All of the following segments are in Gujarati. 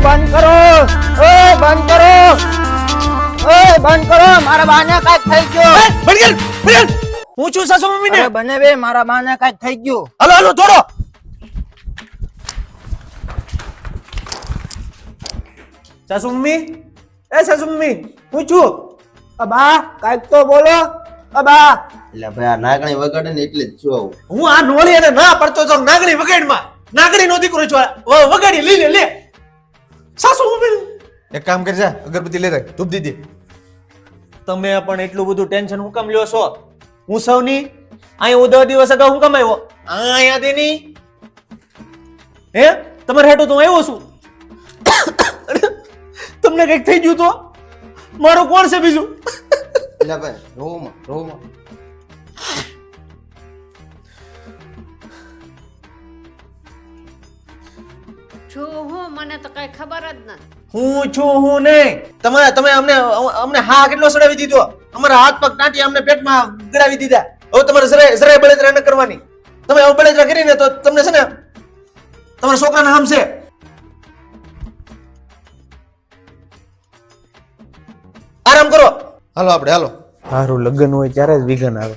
બંધ કરો, ઓય બંધ કરો, ઓય બંધ કરો, મારા બાને કાંઈક થઈ ગયું. બંધ કર. હું છું સાસુ મમ્મીને. અરે બને બે, મારા બાને કાંઈક થઈ ગયું. હાલો હાલો દોડો. સાસુ મમ્મી, એ સાસુ મમ્મી, હું છું. અબા કાંઈક તો બોલો. અબા એટલે ભાઈ આ નાગણી વગાડે ને એટલે જ છું આવું. હું આ નોળી અને ના પડતો તો નાગણી વગાડમાં. નાગણી નો દીકરો છું. વગાડી લઈ લે. સાસુ મમ્મી એક કામ કરજે, અગરબત્તી લેતા ધૂપ દીધી. તમે પણ એટલું બધું ટેન્શન હું કામ લ્યો છો? હું સૌની અહીં હું 10 દિવસ અગાઉ હું કામ આવ્યો? અહીંયા દેની હે તમારે હેઠું તો હું આવ્યો છું. તમને કઈક થઈ ગયું તો મારો કોણ છે બીજું? એટલે ભાઈ રોમાં છું હું મને તો કઈ ખબર જ નથી. હું છું હું નહીં. તમે અમને હા કેટલો સડાવી દીધો. અમારા હાથ પગ ટાંટી અમને પેટમાં ગળાવી દીધા. હવે તમારે જરાય બળતરા ન કરવાની. તમે હવે બળતરા કરીને તો તમને છે ને તમારા છોકરાના નામ છે. આરામ કરો. હાલો આપણે હાલો. સારું લગ્ન હોય ત્યારે જ વિઘન આવે.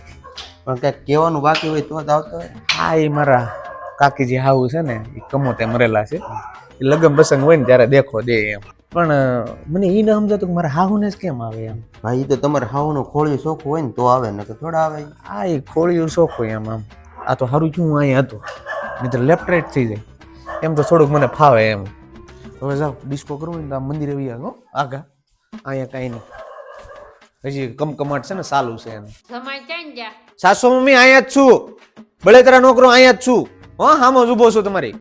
પણ કઈક કહેવાનું બાકી હોય તો જ આવતો હોય. હા એ મારા કાકીજી હાવું છે ને એ કમોતે મરેલા છે. એ લગ્ન પ્રસંગ હોય ને ત્યારે દેખો દે એમ. પણ મને એ ન સમજાતું કે મારા હાહુને જ કેમ આવે એમ. ભાઈ તો તમારે હાવનું ખોળ્યું ચોખ્ખું હોય ને તો આવે ને થોડા આવે. આ એ ખોળિયું શોખ હોય એમ આમ. આ તો સારું છું હું અહીંયા હતો નહીં તો લેફ્ટ રાઈટ થઈ જાય. એમ તો થોડુંક મને ફાવે એમ. હવે જાઓ ડિસ્કો કરવું હોય ને તો આ મંદિરે આવી આગો આગા. અહીંયા કાંઈ નહીં. હજી કમકમાટ છે ને ચાલુ છે એમ. જમાઈ ક્યાં ગયા? સાસુ મમ્મી અહીંયા જ છું. બળેતરા નોકરો અહીંયા જ છું. હા હામો જ ઊભો છું તમારી.